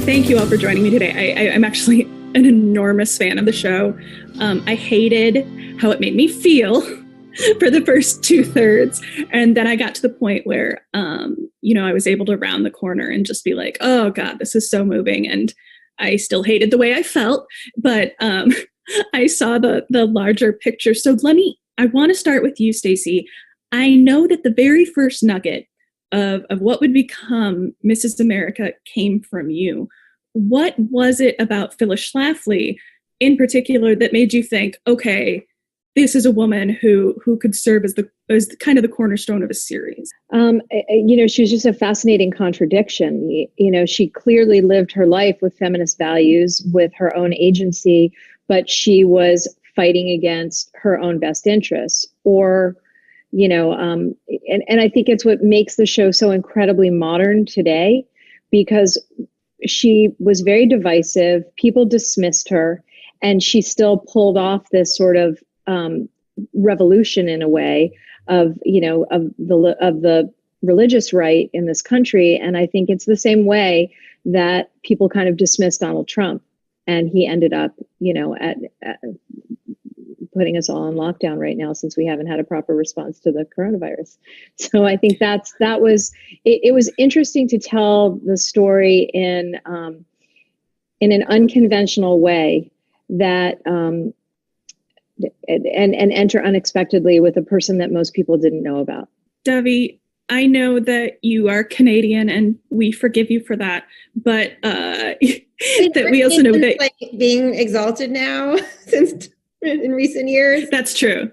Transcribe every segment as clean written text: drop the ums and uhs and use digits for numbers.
Thank you all for joining me today. I'm actually an enormous fan of the show. I hated how it made me feel for the first 2/3. And then I got to the point where, I was able to round the corner and just be like, oh God, this is so moving. And I still hated the way I felt, but I saw the larger picture. So I want to start with you, Stacey. I know that the very first nugget of what would become Mrs. America came from you. What was it about Phyllis Schlafly in particular that made you think, okay, this is a woman who could serve as kind of the cornerstone of a series? She was just a fascinating contradiction. She clearly lived her life with feminist values, with her own agency, but she was fighting against her own best interests. And I think it's what makes the show so incredibly modern today, because she was very divisive. People dismissed her, and she still pulled off this sort of revolution in a way of the religious right in this country. And I think it's the same way that people kind of dismissed Donald Trump, and he ended up, at putting us all on lockdown right now, since we haven't had a proper response to the coronavirus. So I think that was it was interesting to tell the story in an unconventional way, that and enter unexpectedly with a person that most people didn't know about. Devi, I know that you are Canadian, and we forgive you for that. But that we also know that being exalted now since in recent years. That's true.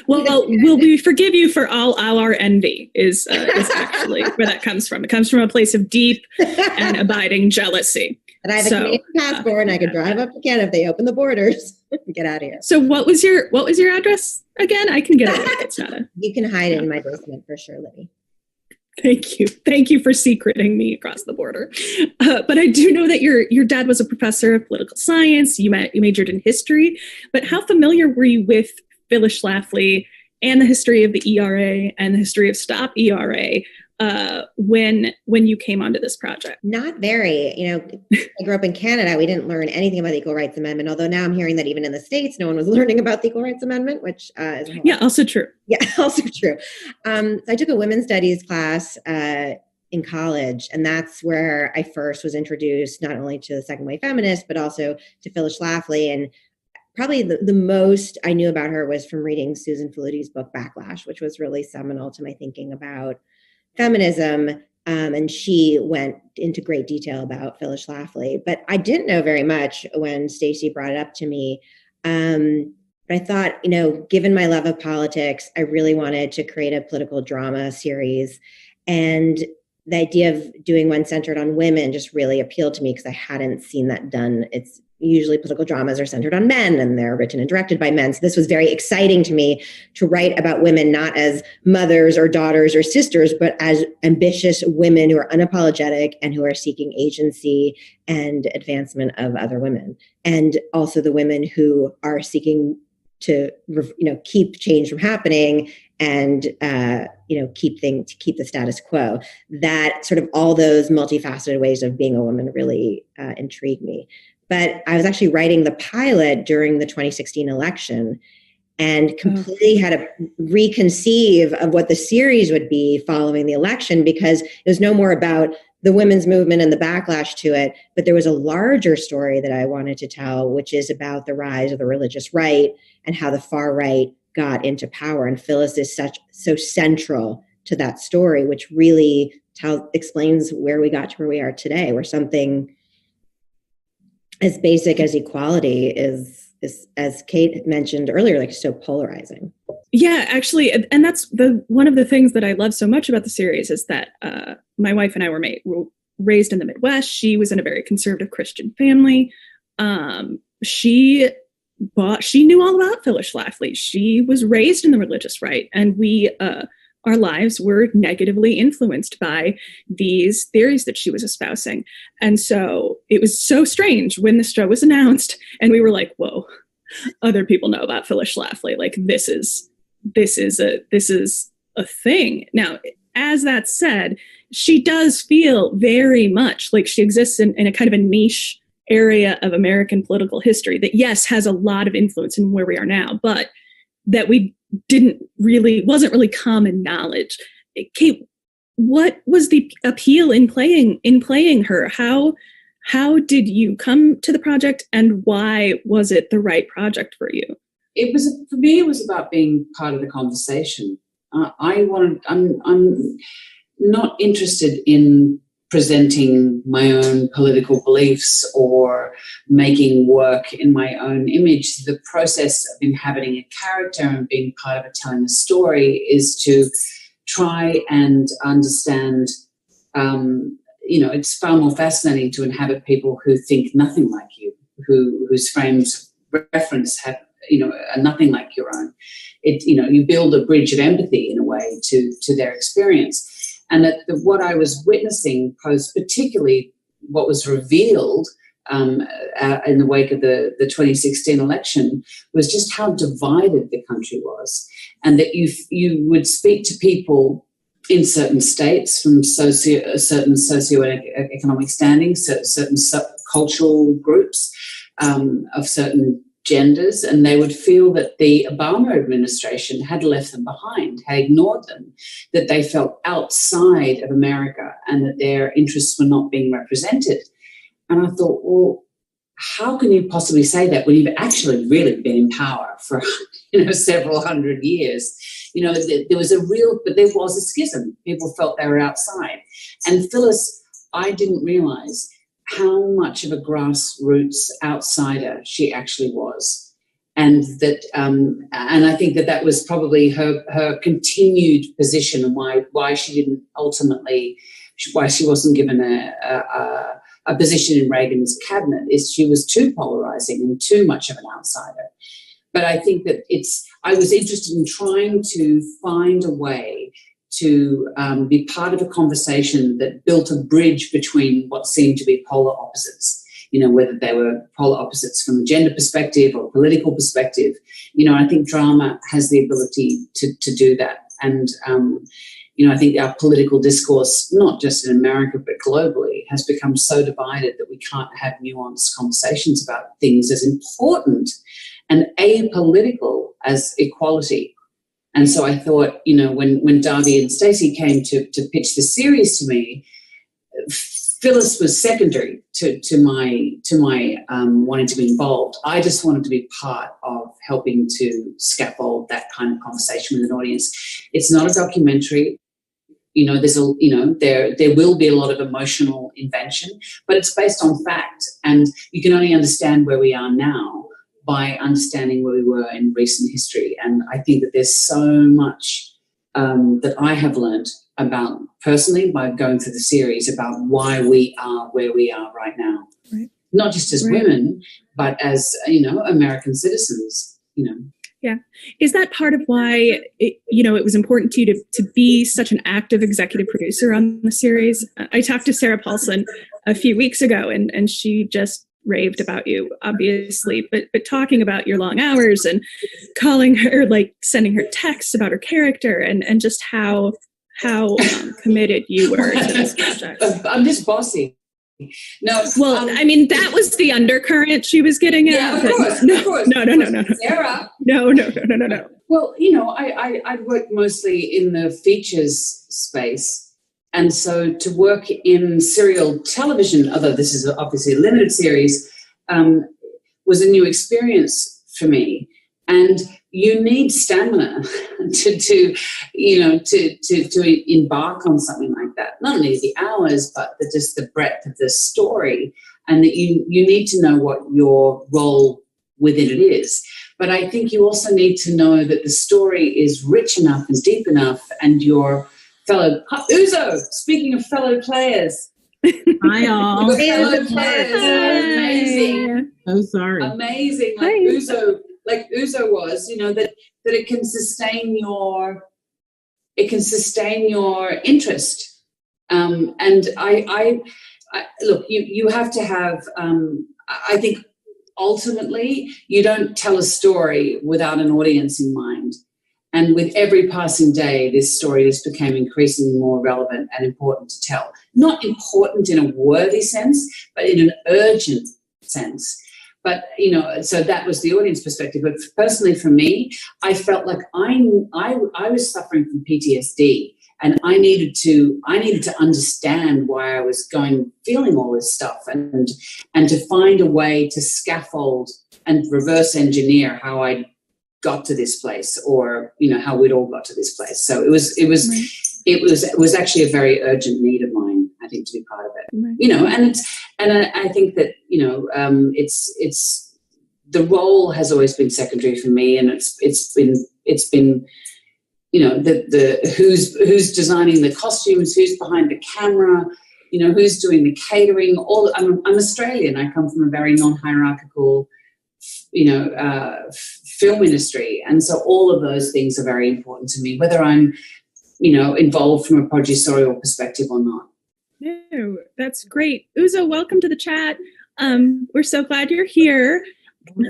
Well, we forgive you for all our envy is actually where that comes from. It comes from a place of deep and abiding jealousy. And I have a Canadian passport, and I could drive up to Canada if they open the borders and get out of here. So what was your address again? I can get it. It's not You can hide it in my basement for sure, Libby. Thank you for secreting me across the border. But I do know that your dad was a professor of political science. You majored in history. But how familiar were you with Phyllis Schlafly and the history of the ERA and the history of Stop ERA when you came onto this project? Not very. I grew up in Canada. We didn't learn anything about the Equal Rights Amendment, although now I'm hearing that even in the States, no one was learning about the Equal Rights Amendment, which is also true. Yeah, also true. I took a women's studies class in college, and that's where I first was introduced not only to the second wave feminists, but also to Phyllis Schlafly. And probably the most I knew about her was from reading Susan Faluti's book, Backlash, which was really seminal to my thinking about feminism. And she went into great detail about Phyllis Schlafly. But I didn't know very much when Stacey brought it up to me. But I thought, given my love of politics, I really wanted to create a political drama series. And the idea of doing one centered on women just really appealed to me, because I hadn't seen that done. It's usually political dramas are centered on men, and they're written and directed by men. So this was very exciting to me to write about women, not as mothers or daughters or sisters, but as ambitious women who are unapologetic and who are seeking agency and advancement of other women. And also the women who are seeking to, keep change from happening and, keep the status quo. That sort of all those multifaceted ways of being a woman really intrigued me. But I was actually writing the pilot during the 2016 election, and completely had to reconceive of what the series would be following the election, because it was no more about the women's movement and the backlash to it, but there was a larger story that I wanted to tell, which is about the rise of the religious right and how the far right got into power. And Phyllis is so central to that story, which really explains where we got to where we are today, where something as basic as equality is, as Cate mentioned earlier, so polarizing. Yeah, actually, and that's one of the things that I love so much about the series is that my wife and I were raised in the Midwest. She was in a very conservative Christian family. She knew all about Phyllis Schlafly. She was raised in the religious right, and our lives were negatively influenced by these theories that she was espousing. And so it was so strange when the show was announced, and we were like, whoa, other people know about Phyllis Schlafly. Like, this is a thing. Now, as that said, she does feel very much like she exists in a kind of a niche area of American political history that, yes, has a lot of influence in where we are now, but that wasn't really common knowledge. Kate, what was the appeal in playing her? How did you come to the project, and why was it the right project for you? For me, it was about being part of the conversation. I'm not interested in presenting my own political beliefs or making work in my own image. The process of inhabiting a character and being part of telling a story is to try and understand, it's far more fascinating to inhabit people who think nothing like you, whose frames of reference have, are nothing like your own. You build a bridge of empathy in a way to their experience. And what I was witnessing particularly what was revealed in the wake of the 2016 election, was just how divided the country was. And that you would speak to people in certain states from certain socioeconomic standings, certain cultural groups of certain genders, and they would feel that the Obama administration had left them behind, had ignored them, that they felt outside of America and that their interests were not being represented. And I thought, well, how can you possibly say that when you've actually really been in power for several hundred years? There was a schism. People felt they were outside. And Phyllis, I didn't realize how much of a grassroots outsider she actually was. And that, and I think that was probably her continued position, and why she didn't ultimately, why she wasn't given a position in Reagan's cabinet, is she was too polarizing and too much of an outsider. But I think that I was interested in trying to find a way to be part of a conversation that built a bridge between what seemed to be polar opposites, whether they were polar opposites from a gender perspective or political perspective. I think drama has the ability to do that. And, I think our political discourse, not just in America, but globally, has become so divided that we can't have nuanced conversations about things as important and apolitical as equality. And so I thought, when Darby and Stacey came to pitch the series to me, Phyllis was secondary to my wanting to be involved. I just wanted to be part of helping to scaffold that kind of conversation with an audience. It's not a documentary. There will be a lot of emotional invention, but it's based on fact, and you can only understand where we are now by understanding where we were in recent history. And I think that there's so much that I have learned about personally by going through the series about why we are where we are right now. Right. Not just as women, but as, American citizens, Yeah. Is that part of why it was important to you to be such an active executive producer on the series? I talked to Sarah Paulson a few weeks ago, and she just raved about you, obviously, but talking about your long hours and calling her, sending her texts about her character, and just how committed you were to this project. I'm just bossy. No. Well, that was the undercurrent she was getting at. Yeah, of course. No. Sarah. No. Well, I worked mostly in the features space. And so to work in serial television, although this is obviously a limited series, was a new experience for me. And you need stamina to embark on something like that. Not only the hours, but just the breadth of the story, and that you need to know what your role within it is. But I think you also need to know that the story is rich enough and deep enough, and your fellow Uzo. Speaking of fellow players, hi all. Fellow players, amazing. Oh, sorry. Amazing, like Uzo was. That it can sustain your interest. And I look. You have to have. I think ultimately you don't tell a story without an audience in mind. And with every passing day, this story just became increasingly more relevant and important to tell. Not important in a worthy sense, but in an urgent sense. But, so that was the audience perspective. But personally for me, I felt like I was suffering from PTSD, and I needed to understand why I was feeling all this stuff, and to find a way to scaffold and reverse engineer how I got to this place, or how we'd all got to this place. So it was actually a very urgent need of mine, I think, to be part of it. Right. I think that it's the role has always been secondary for me, and it's been the who's designing the costumes, who's behind the camera, who's doing the catering. I'm Australian. I come from a very non-hierarchical film industry, and so all of those things are very important to me, whether I'm involved from a producerial perspective or not. No, that's great. Uzo, welcome to the chat. We're so glad you're here.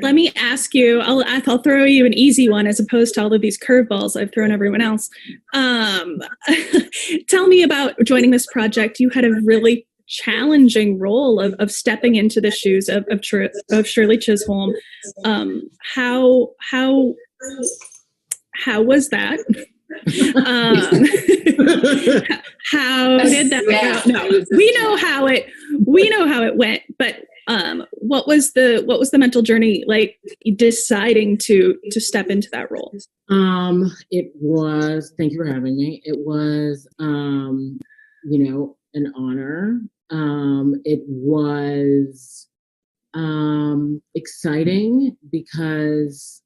Let me ask you, I'll throw you an easy one as opposed to all of these curveballs I've thrown everyone else. Tell me about joining this project. You had a really challenging role of stepping into the shoes of Shirley Chisholm. How was that? How did that go? No, we know how it went, but what was the mental journey like deciding to step into that role? It was, thank you for having me. It was an honor. It was exciting because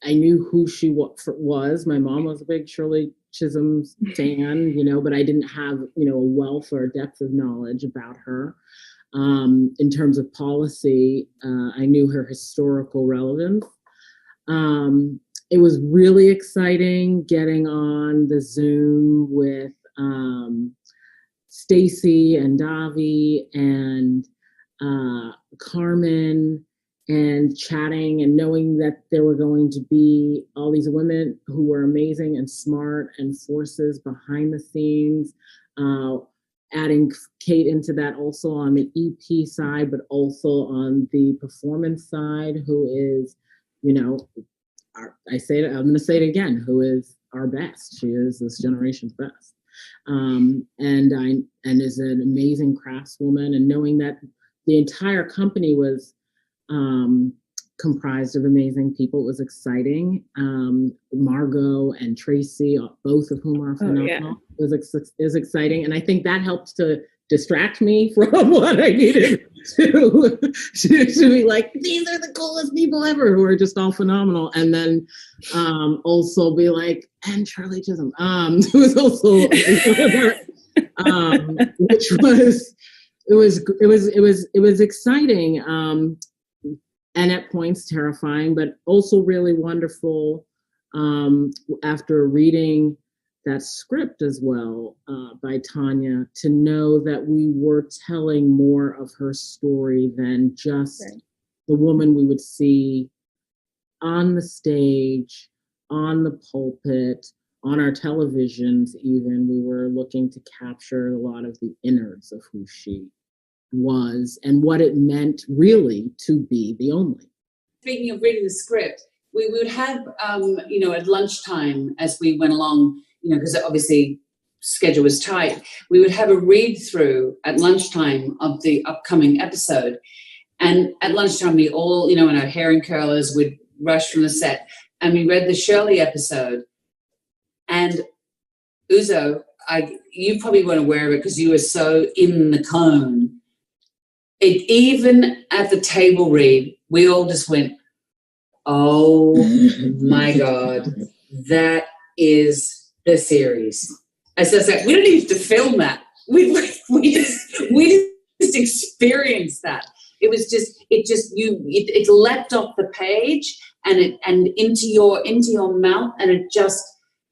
I knew who she was. My mom was a big Shirley Chisholm fan, but I didn't have, a wealth or depth of knowledge about her. In terms of policy, I knew her historical relevance. It was really exciting getting on the Zoom with Stacy and Davi and Carmen, and chatting and knowing that there were going to be all these women who were amazing and smart and forces behind the scenes, adding Cate into that also on the EP side, but also on the performance side, who is, I'm going to say it again, who is our best. She is this generation's best. And is an amazing craftswoman, and knowing that the entire company was comprised of amazing people, it was exciting. Margot and Tracy, both of whom are phenomenal. It was exciting, and I think that helped to distract me from what I needed to be like, these are the coolest people ever, who are just all phenomenal, and then also be like, and Shirley Chisholm, who was also which was it was exciting, and at points terrifying, but also really wonderful after reading that script as well by Tanya, to know that we were telling more of her story than just the woman we would see on the stage, on the pulpit, on our televisions even. We were looking to capture a lot of the innards of who she was and what it meant really to be the only. Speaking of reading the script, we would have, at lunchtime as we went along, because obviously schedule was tight, we would have a read through at lunchtime of the upcoming episode. And at lunchtime, we all, in our hair and curlers, would rush from the set, and we read the Shirley episode. And Uzo, you probably weren't aware of it because you were so in the cone. Even at the table read, we all just went, oh my God, that is the series. I said, we don't need to film that. We just experienced that. It leapt off the page and into your mouth, and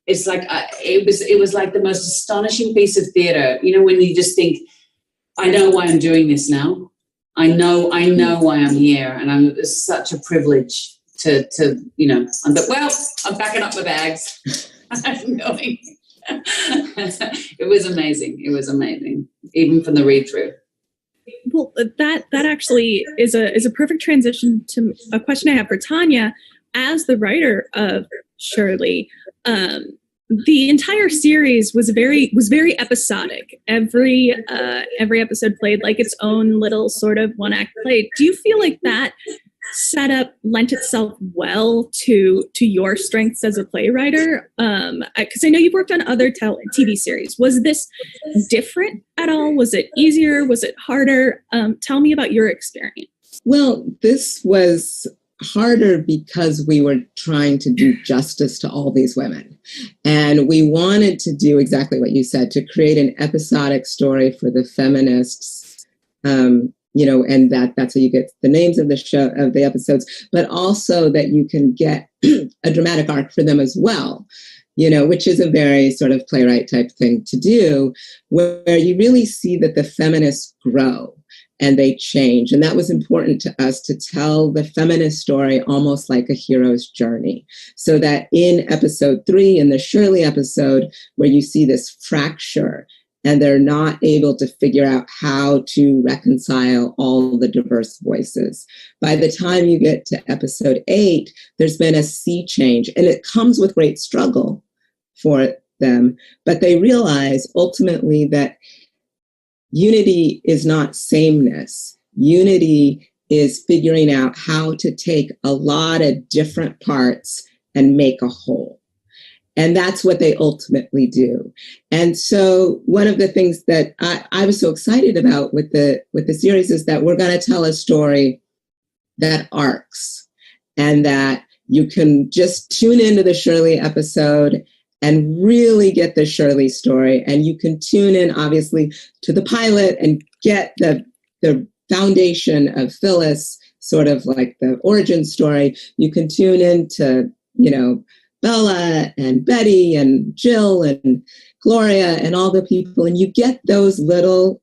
it's like it was like the most astonishing piece of theater. When you just think, I know why I'm doing this now. I know why I'm here, and it's such a privilege I'm packing up my bags. I'm going. It was amazing. It was amazing, even from the read through. Well, that actually is a perfect transition to a question I have for Tanya. As the writer of Shirley, the entire series was very episodic. Every episode played like its own little sort of one act play. Do you feel like that setup lent itself well to your strengths as a playwriter? Because I know you've worked on other TV series. Was this different at all? Was it easier? Was it harder? Tell me about your experience. Well, this was harder because we were trying to do justice to all these women. And we wanted to do exactly what you said, to create an episodic story for the feminists, and that's how you get the names of the episodes, but also that you can get a dramatic arc for them as well, which is a very sort of playwright type thing to do, where you really see that the feminists grow and they change. And that was important to us, to tell the feminist story almost like a hero's journey. So that in episode 3, in the Shirley episode, where you see this fracture and they're not able to figure out how to reconcile all the diverse voices, by the time you get to episode 8, there's been a sea change, and it comes with great struggle for them. But they realize ultimately that unity is not sameness. Unity is figuring out how to take a lot of different parts and make a whole. And that's what they ultimately do. And so one of the things that I was so excited about with the series is that we're going to tell a story that arcs, and that you can just tune into the Shirley episode and really get the Shirley story. And you can tune in, obviously, to the pilot and get the foundation of Phyllis, sort of like the origin story. You can tune in to, Bella and Betty and Jill and Gloria and all the people, and you get those little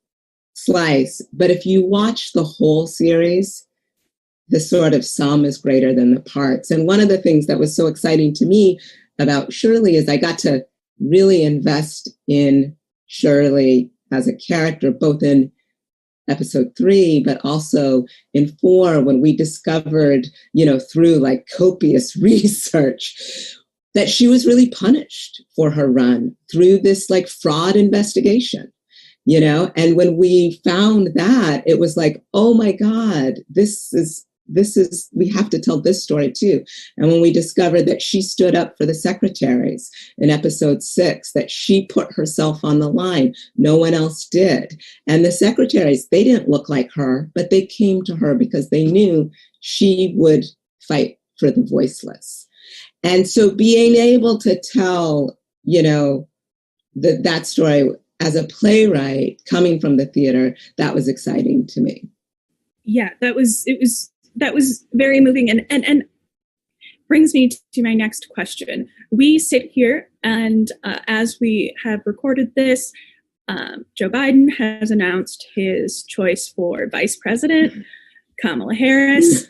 slice. But if you watch the whole series, the sort of sum is greater than the parts. And one of the things that was so exciting to me about Shirley is I got to really invest in Shirley as a character, both in episode 3, but also in 4, when we discovered, through like copious research, that she was really punished for her run through this like fraud investigation, and when we found that, it was like, oh my God, this is, we have to tell this story too. And when we discovered that she stood up for the secretaries in episode 6, that she put herself on the line, no one else did. And the secretaries, they didn't look like her, but they came to her because they knew she would fight for the voiceless. And so being able to tell, that story as a playwright coming from the theater, that was exciting to me. Yeah, that was very moving, and brings me to my next question. We sit here, and as we have recorded this, Joe Biden has announced his choice for vice president. Kamala Harris,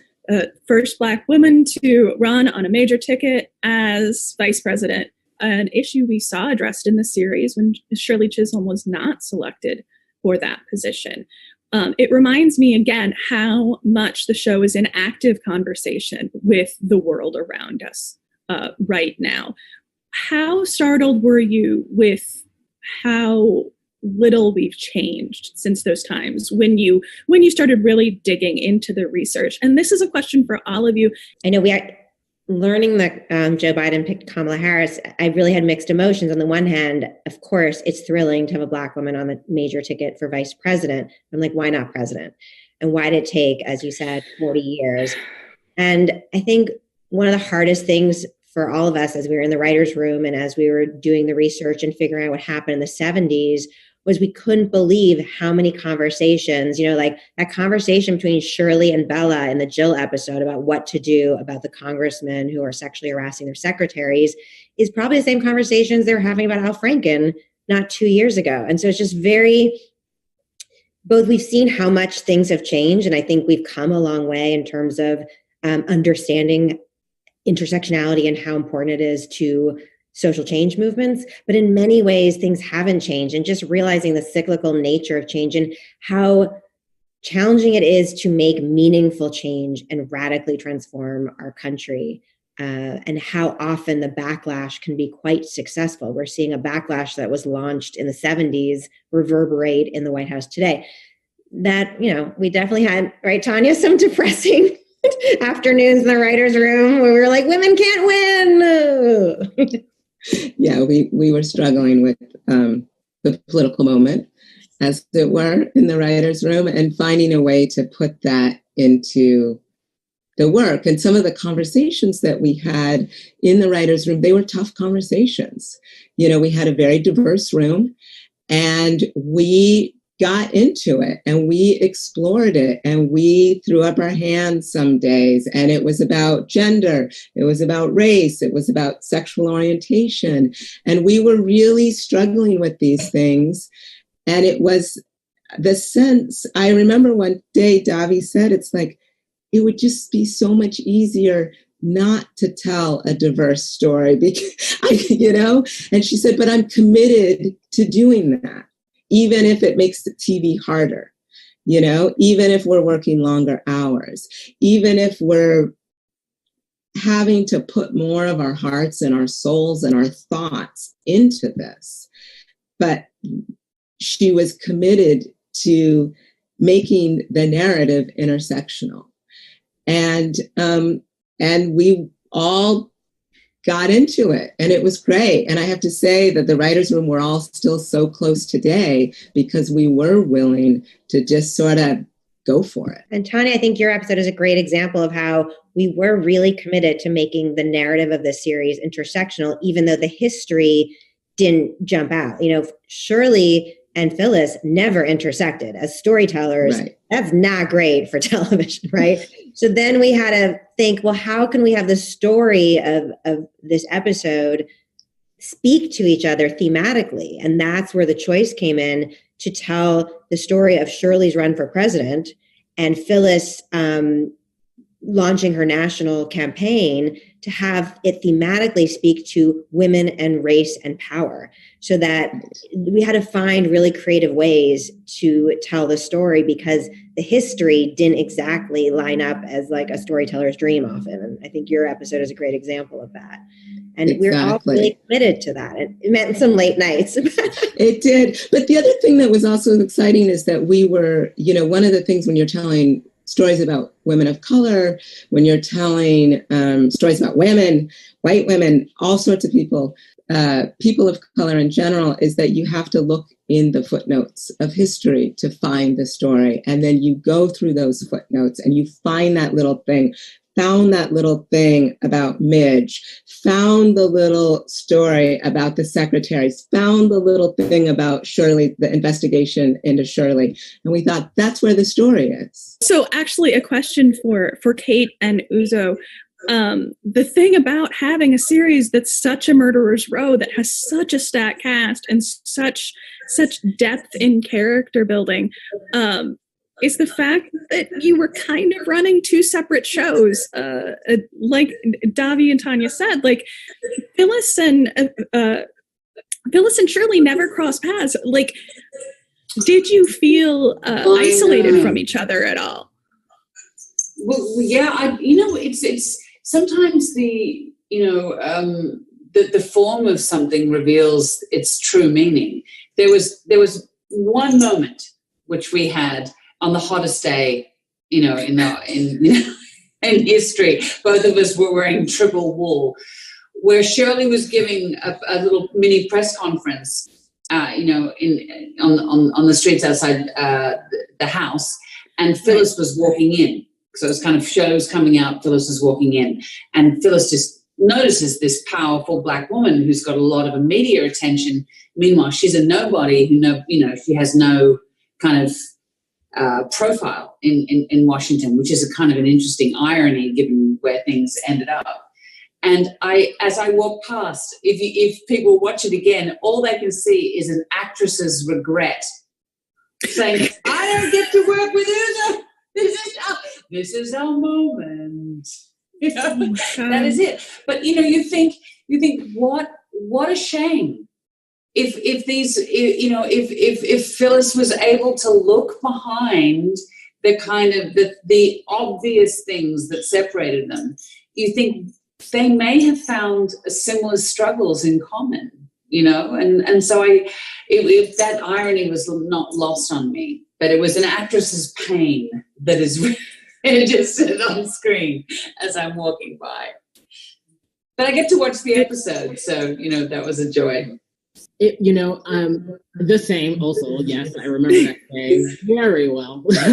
first Black woman to run on a major ticket as vice president, an issue we saw addressed in the series when Shirley Chisholm was not selected for that position. It reminds me again how much the show is in active conversation with the world around us right now. How startled were you with how little we've changed since those times when you started really digging into the research? And this is a question for all of you. I know we are learning that Joe Biden picked Kamala Harris. I really had mixed emotions. On the one hand, of course, it's thrilling to have a Black woman on the major ticket for vice president. I'm like, why not president? And why did it take, as you said, 40 years? And I think one of the hardest things for all of us as we were in the writer's room and as we were doing the research and figuring out what happened in the 70s was we couldn't believe how many conversations, like that conversation between Shirley and Bella in the Jill episode about what to do about the congressmen who are sexually harassing their secretaries is probably the same conversations they were having about Al Franken not 2 years ago. And so it's just both we've seen how much things have changed, and I think we've come a long way in terms of understanding intersectionality and how important it is to social change movements. But in many ways, things haven't changed, and just realizing the cyclical nature of change and how challenging it is to make meaningful change and radically transform our country, and how often the backlash can be quite successful. We're seeing a backlash that was launched in the 70s reverberate in the White House today. That, we definitely had, right, Tanya, some depressing afternoons in the writer's room where we were like, women can't win. Yeah, we were struggling with the political moment, as it were, in the writer's room, and finding a way to put that into the work. And some of the conversations that we had in the writer's room, they were tough conversations. We had a very diverse room, and we got into it and we explored it, and we threw up our hands some days, and it was about gender, it was about race, it was about sexual orientation, and we were really struggling with these things. And it was the sense, I remember one day Davi said, it's like, it would just be so much easier not to tell a diverse story, because, and she said, but I'm committed to doing that, even if it makes the TV harder, even if we're working longer hours, even if we're having to put more of our hearts and our souls and our thoughts into this. But she was committed to making the narrative intersectional. And we all got into it, and it was great. And I have to say that the writers' room, we're all still so close today because we were willing to just sort of go for it. And Tanya, I think your episode is a great example of how we were really committed to making the narrative of this series intersectional, even though the history didn't jump out. Shirley and Phyllis never intersected as storytellers. Right. That's not great for television, right? So then we had to think, well, how can we have the story of this episode speak to each other thematically? And that's where the choice came in to tell the story of Shirley's run for president and Phyllis launching her national campaign, to have it thematically speak to women and race and power, so that we had to find really creative ways to tell the story, because the history didn't exactly line up as like a storyteller's dream often. And I think your episode is a great example of that. And We're all really committed to that. It meant some late nights. It did. But the other thing that was also exciting is that we were, one of the things when you're telling stories about women of color, when you're telling stories about women, white women, all sorts of people, people of color in general, is that you have to look in the footnotes of history to find the story. And then you go through those footnotes and you find that little thing, found that little thing about Midge, found the little story about the secretaries, found the little thing about Shirley, the investigation into Shirley. And we thought that's where the story is. So actually a question for Cate and Uzo. The thing about having a series that's such a murderer's row, that has such a stacked cast and such depth in character building, is the fact that you were kind of running two separate shows. Like Davi and Tanya said, like Phyllis and Shirley never crossed paths. Like, did you feel isolated from each other at all? Well, yeah, it's sometimes the form of something reveals its true meaning. There was one moment which we had on the hottest day, in history. Both of us were wearing triple wool, where Shirley was giving a little mini press conference, on the streets outside the house, and Phyllis was walking in. So it was kind of shows coming out, Phyllis was walking in, and Phyllis just notices this powerful Black woman who's got a lot of media attention. Meanwhile, she's a nobody she has no kind of profile in Washington, which is a kind of an interesting irony given where things ended up. And as I walk past, if people watch it again, all they can see is an actress's regret, saying, "I don't get to work with Uzo. This is our moment." You know, that is it. But you think what a shame if these, if Phyllis was able to look behind the kind of the obvious things that separated them. You think they may have found similar struggles in common, and so that irony was not lost on me, but it was an actress's pain that is registered on screen as I'm walking by. But I get to watch the episode, so that was a joy. The same also, yes, I remember that day very well. But I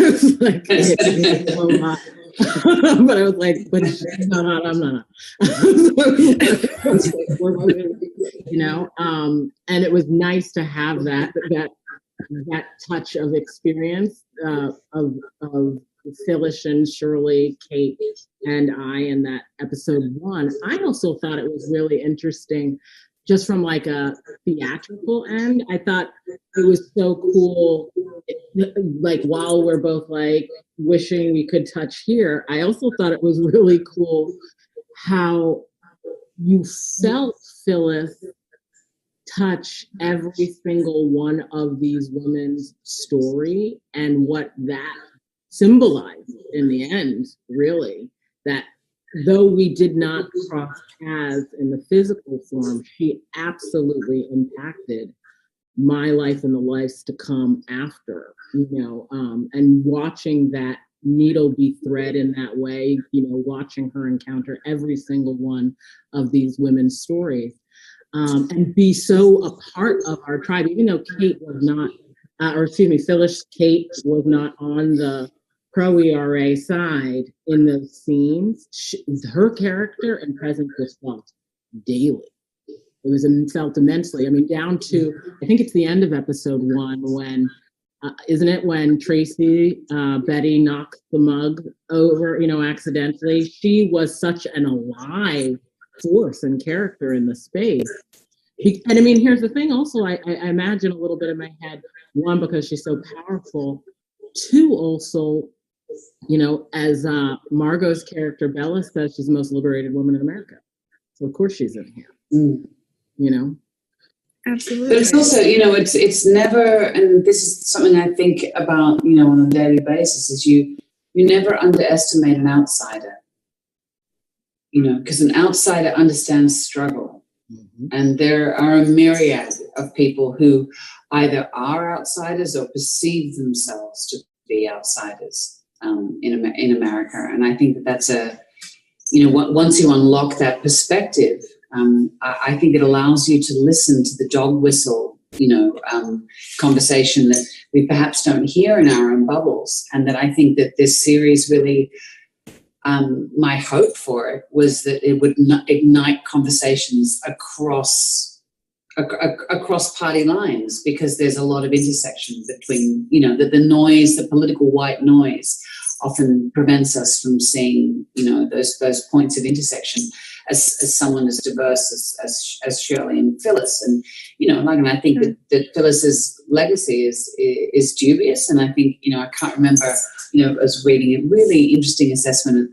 was like, but she's not hot, I'm not. And it was nice to have that touch of experience of Phyllis and Shirley, Cate, and I in that episode 1. I also thought it was really interesting just from like a theatrical end. I thought it was so cool. Like while we're both like wishing we could touch here, I also thought it was really cool how you felt Phyllis touch every single one of these women's story and what that symbolized in the end, really, that though we did not cross paths in the physical form, she absolutely impacted my life and the lives to come after, and watching that needle be thread in that way, watching her encounter every single one of these women's stories, and be so a part of our tribe, even though Cate was not, Phyllis, Cate was not on the pro-ERA side in those scenes. Her character and presence was felt daily. It was felt immensely. I mean, down to, I think it's the end of episode 1 when, isn't it, when Tracy, Betty knocks the mug over, accidentally. She was such an alive force and character in the space. And I mean, here's the thing also, I imagine a little bit in my head, 1, because she's so powerful, 2, also, as Margot's character Bella says, she's the most liberated woman in America. So of course she's in here. Absolutely. But it's also, it's never, and this is something I think about, on a daily basis, is you never underestimate an outsider. Because an outsider understands struggle. Mm-hmm. And there are a myriad of people who either are outsiders or perceive themselves to be outsiders in America. And I think that's once you unlock that perspective, I think it allows you to listen to the dog whistle, conversation that we perhaps don't hear in our own bubbles. And that I think that this series really, my hope for it was that it would ignite conversations across party lines, because there's a lot of intersection between, the noise, the political white noise often prevents us from seeing, those points of intersection as someone as diverse as Shirley and Phyllis. And, and I think that Phyllis's legacy is dubious. And I think, I can't remember, I was reading a really interesting assessment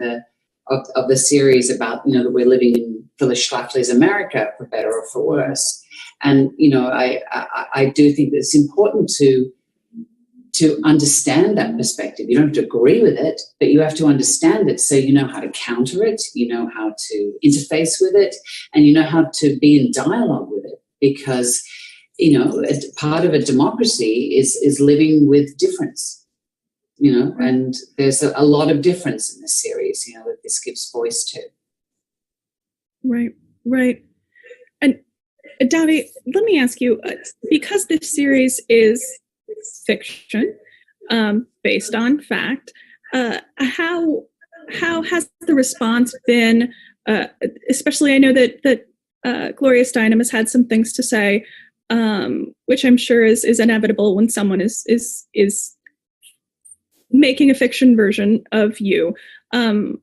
of the series about, that we're living in Phyllis Schlafly's America, for better or for worse. And, I do think that it's important to understand that perspective. You don't have to agree with it, but you have to understand it so you know how to counter it, you know how to interface with it, and you know how to be in dialogue with it. Because, part of a democracy is living with difference, and there's a lot of difference in this series, that this gives voice to. Right. And Davi, let me ask you, because this series is fiction, based on fact, how has the response been? Especially, I know that Gloria Steinem has had some things to say, which I'm sure is inevitable when someone is making a fiction version of you. How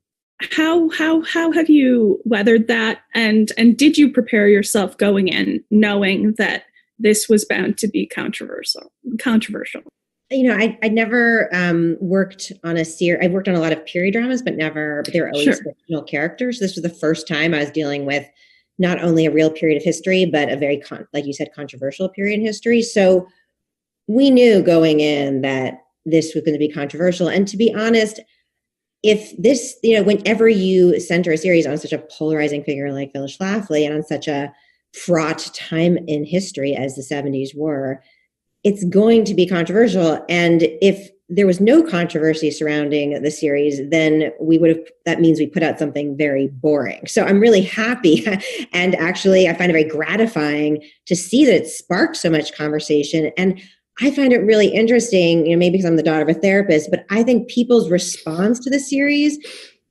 have you weathered that, and did you prepare yourself going in knowing that this was bound to be controversial? I never worked on a series. I've worked on a lot of period dramas, but they were always fictional characters. This was the first time I was dealing with not only a real period of history, but a very, like you said, controversial period in history. So we knew going in that this was going to be controversial. And to be honest, if this, whenever you center a series on such a polarizing figure like Phyllis Schlafly and on such a fraught time in history as the 70s were, it's going to be controversial. And if there was no controversy surrounding the series, then that means we put out something very boring. So I'm really happy. And actually, I find it very gratifying to see that it sparked so much conversation. And I find it really interesting, maybe because I'm the daughter of a therapist, but I think people's response to the series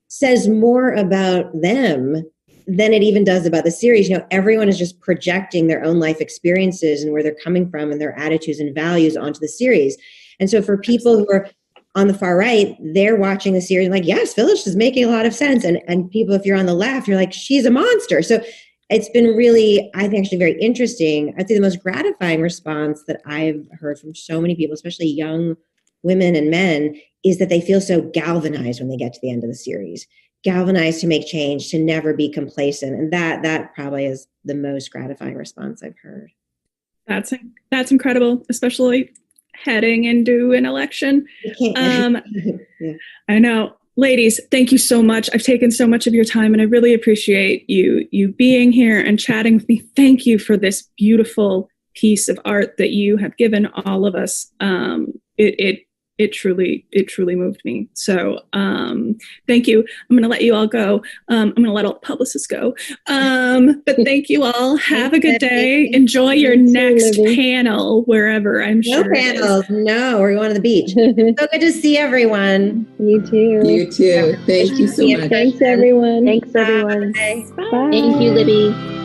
says more about them than it even does about the series. Everyone is just projecting their own life experiences and where they're coming from and their attitudes and values onto the series. And so for people who are on the far right, they're watching the series and like, yes, Phyllis is making a lot of sense. And people, if you're on the left, you're like, she's a monster. So it's been really, I think, actually very interesting. I'd say the most gratifying response that I've heard from so many people, especially young women and men, is that they feel so galvanized when they get to the end of the series, galvanized to make change, to never be complacent. And that probably is the most gratifying response I've heard. That's incredible, especially heading into an election. Yeah. I know. Ladies, thank you so much. I've taken so much of your time and I really appreciate you being here and chatting with me. Thank you for this beautiful piece of art that you have given all of us. It truly moved me. So thank you. I'm going to let you all go. I'm going to let all the publicists go. But thank you all. Have a good day. Enjoy your next panel wherever, I'm sure. No panels. No, we're going to the beach. So good to see everyone. You too. You too. Thank you so much. Thanks, everyone. Bye. Bye. Thank you, Libby.